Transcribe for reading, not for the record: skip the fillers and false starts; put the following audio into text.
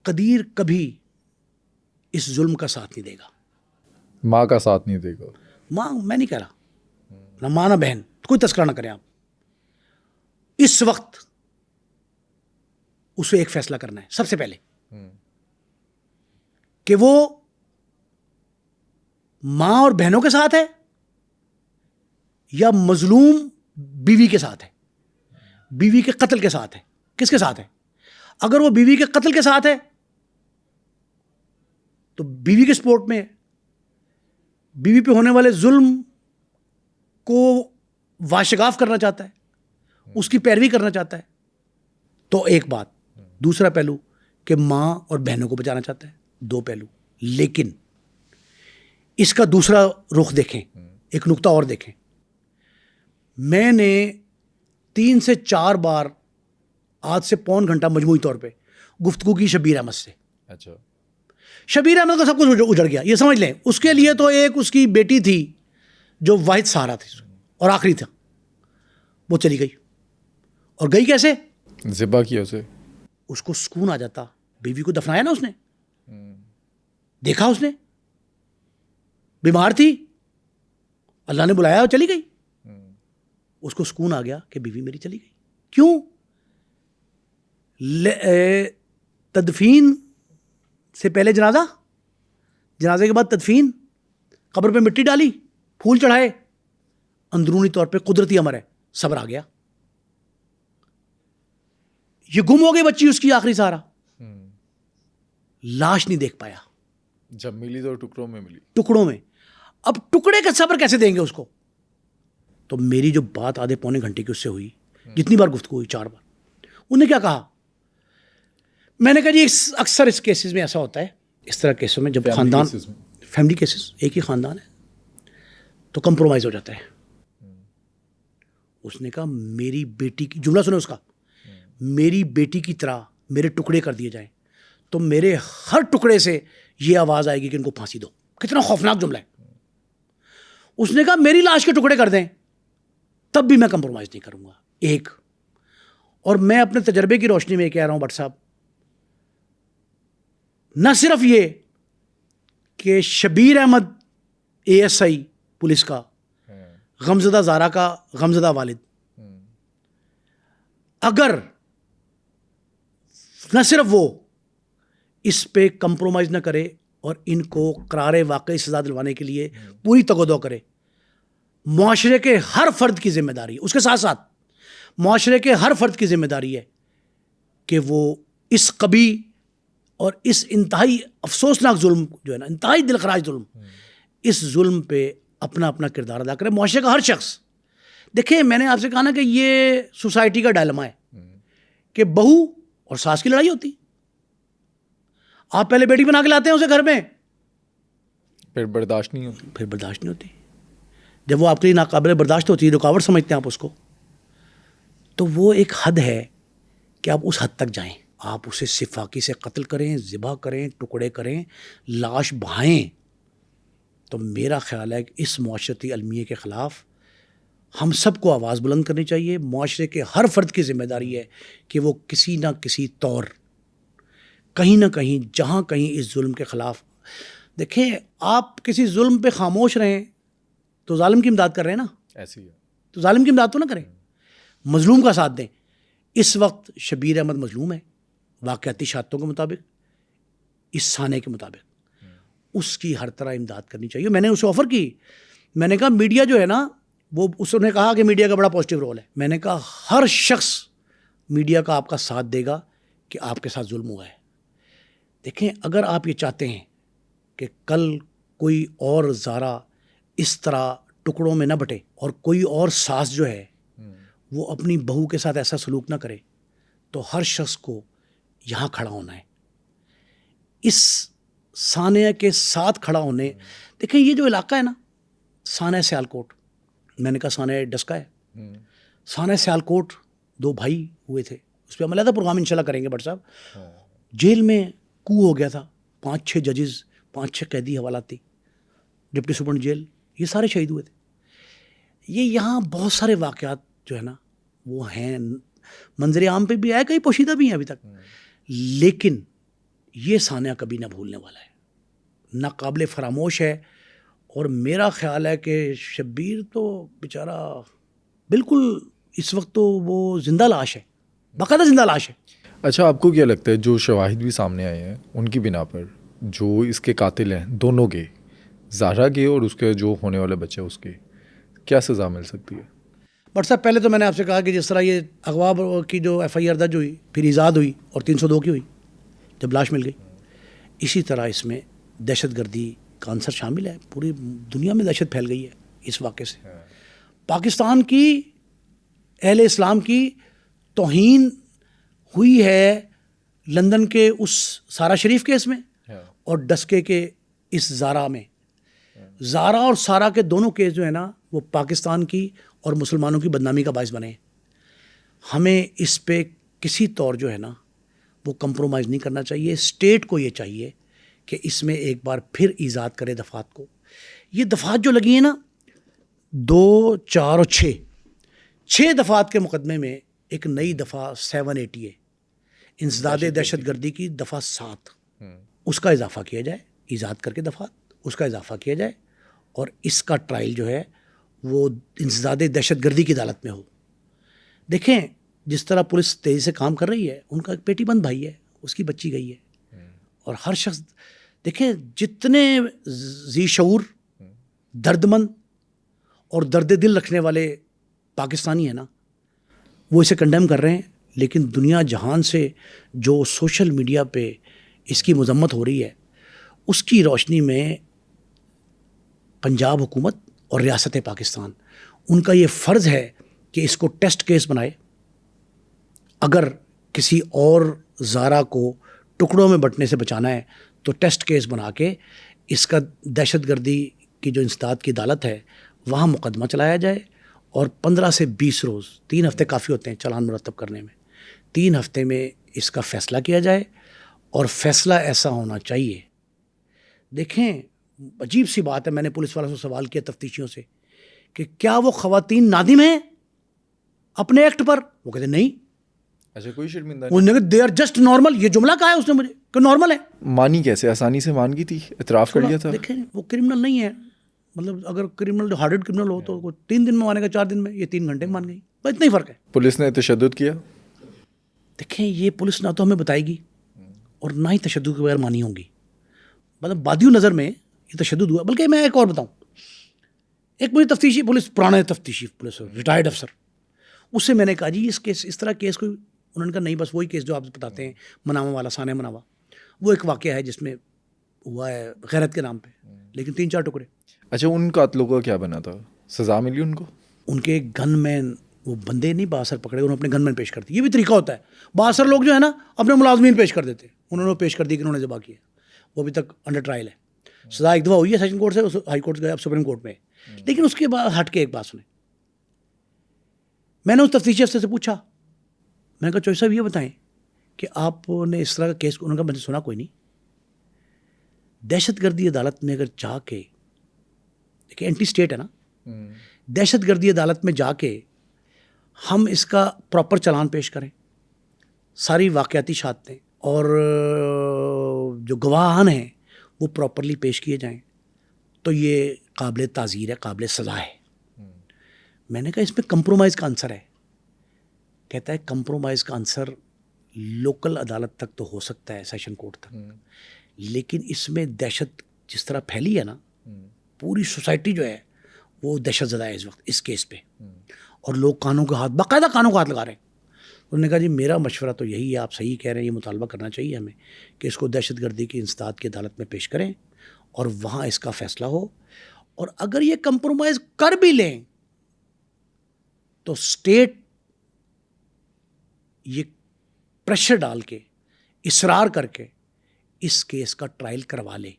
قدیر کبھی اس ظلم کا ساتھ نہیں دے گا. ماں کا ساتھ نہیں دے گا. ماں میں نہیں کہہ رہا, نہ ماں نہ بہن, کوئی تذکرہ نہ کریں آپ. اس وقت اسے ایک فیصلہ کرنا ہے سب سے پہلے کہ وہ ماں اور بہنوں کے ساتھ ہے یا مظلوم بیوی کے ساتھ ہے, بیوی کے قتل کے ساتھ ہے. کس کے ساتھ ہے؟ اگر وہ بیوی کے قتل کے ساتھ ہے تو بیوی کے سپورٹ میں ہے, بیوی پہ ہونے والے ظلم کو واشگاف کرنا چاہتا ہے, اس کی پیروی کرنا چاہتا ہے. تو ایک بات. دوسرا پہلو کہ ماں اور بہنوں کو بچانا چاہتا ہے. دو پہلو. لیکن اس کا دوسرا رخ دیکھیں, ایک نقطہ اور دیکھیں. میں نے 3 سے 4 بار آج سے پون گھنٹہ مجموعی طور پہ گفتگو کی شبیر احمد سے. اچھا. شبیر احمد کا سب کچھ اجڑ گیا, یہ سمجھ لیں. اس کے لیے تو ایک اس کی بیٹی تھی جو واحد سہارا تھی اور آخری تھا, وہ چلی گئی. اور گئی کیسے؟ ذبح کیا اسے. اس کو سکون آ جاتا. بیوی کو دفنایا نا اس نے, دیکھا اس نے, بیمار تھی, اللہ نے بلایا اور چلی گئی. اس کو سکون آ گیا کہ بیوی میری چلی گئی. کیوں؟ تدفین سے پہلے جنازہ, جنازے کے بعد تدفین, قبر پہ مٹی ڈالی, پھول چڑھائے, اندرونی طور پہ قدرتی امر ہے, صبر آ گیا. یہ گم ہو گئی بچی اس کی آخری سہارا, لاش نہیں دیکھ پایا. جب ملی تو ٹکڑوں میں ملی. ٹکڑوں میں. اب ٹکڑے کا صبر کیسے دیں گے اس کو؟ تو میری جو بات آدھے پونے گھنٹے کی اس سے ہوئی, جتنی بار گفتگو ہوئی 4 بار, انہیں کیا کہا؟ میں نے کہا جی اکثر اس کیسز میں ایسا ہوتا ہے, اس طرح کیسوں میں جب خاندان, فیملی کیسز, ایک ہی خاندان ہے تو کمپرومائز ہو جاتا ہے. اس نے کہا میری بیٹی کی, جملہ سنو اس کا, میری بیٹی کی طرح میرے ٹکڑے کر دیے جائیں تو میرے ہر ٹکڑے سے یہ آواز آئے گی کہ ان کو پھانسی دو. کتنا خوفناک جملہ ہے. اس نے کہا میری لاش کے ٹکڑے کر دیں تب بھی میں کمپرومائز نہیں کروں گا. ایک, اور میں اپنے تجربے کی روشنی میں کہہ رہا ہوں بٹ صاحب, نہ صرف یہ کہ شبیر احمد ASI پولیس کا, غمزدہ زارا کا غمزدہ والد, اگر نہ صرف وہ اس پہ کمپرومائز نہ کرے اور ان کو قرار واقعی سزا دلوانے کے لیے پوری تگودو کرے, معاشرے کے ہر فرد کی ذمہ داری ہے, اس کے ساتھ ساتھ معاشرے کے ہر فرد کی ذمہ داری ہے کہ وہ اس قبیح اور اس انتہائی افسوسناک ظلم جو ہے نا, انتہائی دلخراش ظلم, اس ظلم پہ اپنا اپنا کردار ادا کرے. معاشرے کا ہر شخص. دیکھیں میں نے آپ سے کہا نا کہ یہ سوسائٹی کا ڈائلما ہے کہ بہو اور ساس کی لڑائی ہوتی. آپ پہلے بیٹی بنا کے لاتے ہیں اسے گھر میں, پھر برداشت نہیں ہوتی. پھر برداشت نہیں ہوتی. جب وہ آپ کے لیے ناقابل برداشت ہوتی ہے, رکاوٹ سمجھتے ہیں آپ اس کو, تو وہ ایک حد ہے کہ آپ اس حد تک جائیں. آپ اسے صفاقی سے قتل کریں, ذبح کریں, ٹکڑے کریں, لاش بہائیں. تو میرا خیال ہے کہ اس معاشرتی المیے کے خلاف ہم سب کو آواز بلند کرنی چاہیے. معاشرے کے ہر فرد کی ذمہ داری ہے کہ وہ کسی نہ کسی طور, کہیں نہ کہیں, جہاں کہیں اس ظلم کے خلاف. دیکھیں آپ کسی ظلم پہ خاموش رہیں تو ظالم کی امداد کر رہے ہیں نا, ایسی ہے تو ظالم کی امداد تو نہ کریں, مظلوم کا ساتھ دیں. اس وقت شبیر احمد مظلوم ہے واقعاتی شہادتوں کے مطابق, اس تھانے کے مطابق. اس کی ہر طرح امداد کرنی چاہیے. میں نے اسے آفر کی, میں نے کہا میڈیا جو ہے نا, وہ اس نے کہا کہ میڈیا کا بڑا پازیٹیو رول ہے. میں نے کہا ہر شخص میڈیا کا آپ کا ساتھ دے گا کہ آپ کے ساتھ ظلم ہوا ہے. دیکھیں اگر آپ یہ چاہتے ہیں کہ کل کوئی اور زارا اس طرح ٹکڑوں میں نہ بٹے اور کوئی اور ساس جو ہے وہ اپنی بہو کے ساتھ ایسا سلوک نہ کرے, تو ہر شخص کو یہاں کھڑا ہونا ہے, اس سانحہ کے ساتھ کھڑا ہونے. دیکھیں یہ جو علاقہ ہے نا, سانحہ سیالکوٹ, میں نے کہا سانحہ ڈسکا ہے, سانحہ سیالکوٹ 2 بھائی ہوئے تھے, اس پہ ہم علیحدہ پروگرام انشاءاللہ کریں گے. بٹ صاحب جیل میں کو ہو گیا تھا, 5-6 ججز, 5-6 قیدی حوالات تھی, ڈپٹی سپرنٹ جیل, یہ سارے شہید ہوئے تھے. یہ یہاں بہت سارے واقعات جو ہے نا وہ ہیں, منظر عام پہ بھی آئے, کئی پوشیدہ بھی ہیں ابھی تک. لیکن یہ سانحہ کبھی نہ بھولنے والا ہے، ناقابل فراموش ہے. اور میرا خیال ہے کہ شبیر تو بیچارہ بالکل اس وقت تو وہ زندہ لاش ہے، باقاعدہ زندہ لاش ہے. اچھا، آپ کو کیا لگتا ہے جو شواہد بھی سامنے آئے ہیں ان کی بنا پر جو اس کے قاتل ہیں دونوں کے، زہرا کے اور اس کے جو ہونے والا بچہ اس کے، کیا سزا مل سکتی ہے؟ بٹ صاحب پہلے تو میں نے آپ سے کہا کہ جس طرح یہ اغوا کی جو ایف آئی آر درج ہوئی، پھر ایجاد ہوئی اور 302 کی ہوئی جب لاش مل گئی، اسی طرح اس میں دہشت گردی کا عنصر شامل ہے. پوری دنیا میں دہشت پھیل گئی ہے اس واقعے سے. پاکستان کی اہل اسلام کی توہین ہوئی ہے لندن کے اس سارا شریف کیس میں اور ڈسکے کے اس زارا میں. زارا اور سارا کے دونوں کیس جو ہے نا وہ پاکستان کی اور مسلمانوں کی بدنامی کا باعث بنے. ہمیں اس پہ کسی طور جو ہے نا وہ کمپرومائز نہیں کرنا چاہیے. اسٹیٹ کو یہ چاہیے کہ اس میں ایک بار پھر ایجاد کرے دفعات کو. یہ دفعات جو لگی ہیں نا 2, 4 اور 6 دفعات کے مقدمے میں ایک نئی دفعہ 780 ہے، انسداد دہشت گردی کی دفعہ 7، اس کا اضافہ کیا جائے، ایجاد کر کے دفعات اس کا اضافہ کیا جائے اور اس کا ٹرائل جو ہے وہ انسداد دہشت گردی کی عدالت میں ہو. دیکھیں جس طرح پولیس تیزی سے کام کر رہی ہے، ان کا ایک بیٹی بند بھائی ہے، اس کی بچی گئی ہے، اور ہر شخص دیکھیں جتنے ذی شعور، درد مند اور درد دل رکھنے والے پاکستانی ہیں نا وہ اسے کنڈیم کر رہے ہیں. لیکن دنیا جہان سے جو سوشل میڈیا پہ اس کی مذمت ہو رہی ہے، اس کی روشنی میں پنجاب حکومت اور ریاست پاکستان ان کا یہ فرض ہے کہ اس کو ٹیسٹ کیس بنائے. اگر کسی اور زارا کو ٹکڑوں میں بٹنے سے بچانا ہے تو ٹیسٹ کیس بنا کے اس کا دہشت گردی کی جو انسداد کی عدالت ہے وہاں مقدمہ چلایا جائے اور 15 سے 20 روز، 3 ہفتے کافی ہوتے ہیں چالان مرتب کرنے میں، 3 ہفتے میں اس کا فیصلہ کیا جائے. اور فیصلہ ایسا ہونا چاہیے. دیکھیں عجیب سی بات ہے، میں نے پولیس والوں سے سوال کیا تفتیشیوں سے کہ کیا وہ خواتین نادم ہیں اپنے ایکٹ پر؟ وہ کہتے نہیں. اچھا، کوئی شرمندہ انہوں نے کہا دے آر جسٹ نارمل. یہ جملہ کہا ہے اس نے مجھے کہ نارمل ہے. مانی کیسے؟ آسانی سے مان گئی تھی، اعتراف کر لیا تھا. دیکھیں وہ کرمنل نہیں ہے، مطلب اگر کرمنل ہارڈڈ کرمنل ہو تو 3 دن میں مانے گا، 4 دن میں، یہ 3 گھنٹے میں مان گئی. بس اتنا ہی فرق ہے. پولیس نے تشدد کیا؟ دیکھیں یہ پولیس نہ تو ہمیں بتائے گی اور نہ ہی تشدد کے بغیر مانی ہوں گی. مطلب بادیوں نظر میں یہ تشدد ہوا. بلکہ میں ایک اور بتاؤں، ایک مجھے تفتیشی پولیس، پرانے تفتیشی پولیس ریٹائرڈ افسر، اس سے میں نے کہا جی اس کیس، اس طرح کیس کوئی، انہوں نے کہا نہیں بس وہی کیس جو آپ بتاتے ہیں مناوا والا، سانحہ مناوا، وہ ایک واقعہ ہے جس میں ہوا ہے غیرت کے نام پہ، لیکن 3-4 ٹکڑے. اچھا، ان قاتلوں کا کیا بنا تھا؟ سزا ملی ان کو؟ ان کے گن مین، وہ بندے نہیں باثر پکڑے، انہوں نے اپنے گن مین پیش کر دی. یہ بھی طریقہ ہوتا ہے، باثر لوگ جو ہے نا اپنے ملازمین پیش کر دیتے ہیں. انہوں نے پیش کر دی کہ انہوں نے ذبح کیا، وہ ابھی تک انڈر ٹرائل ہے. سزا ایک دفعہ ہوئی ہے سیشن کورٹ سے، ہائی کورٹ گیا، اب سپریم کورٹ میں. لیکن اس کے بعد ہٹ کے ایک بات سنیں، میں نے اس تفتیشی افسر سے پوچھا، میں نے کہا چوہدری صاحب یہ بتائیں کہ آپ نے اس طرح کا کیس، انہوں نے کہا میں نے سنا کوئی نہیں. دہشت گردی عدالت میں اگر جا کے، دیکھیں اینٹی اسٹیٹ ہے نا، دہشت گردی عدالت میں جا کے ہم اس کا پراپر چلان پیش کریں، ساری واقعاتی شہادتیں اور جو گواہان ہیں وہ پراپرلی پیش کیے جائیں، تو یہ قابل تعزیر ہے، قابل سزا ہے. میں نے کہا اس میں کمپرومائز کا عنصر ہے. کہتا ہے کمپرومائز کا عنصر لوکل عدالت تک تو ہو سکتا ہے، سیشن کورٹ تک، لیکن اس میں دہشت جس طرح پھیلی ہے نا، پوری سوسائٹی جو ہے وہ دہشت زدہ ہے اس وقت اس کیس پہ، اور لوگ کانوں کے ہاتھ، باقاعدہ کانوں کا ہاتھ لگا رہے ہیں. انہوں نے کہا جی میرا مشورہ تو یہی ہے، آپ صحیح کہہ رہے ہیں، یہ مطالبہ کرنا چاہیے ہمیں کہ اس کو دہشت گردی کی انسداد کی عدالت میں پیش کریں اور وہاں اس کا فیصلہ ہو. اور اگر یہ کمپرومائز کر بھی لیں تو اسٹیٹ یہ پریشر ڈال کے، اصرار کر کے اس کیس کا ٹرائل کروا لے.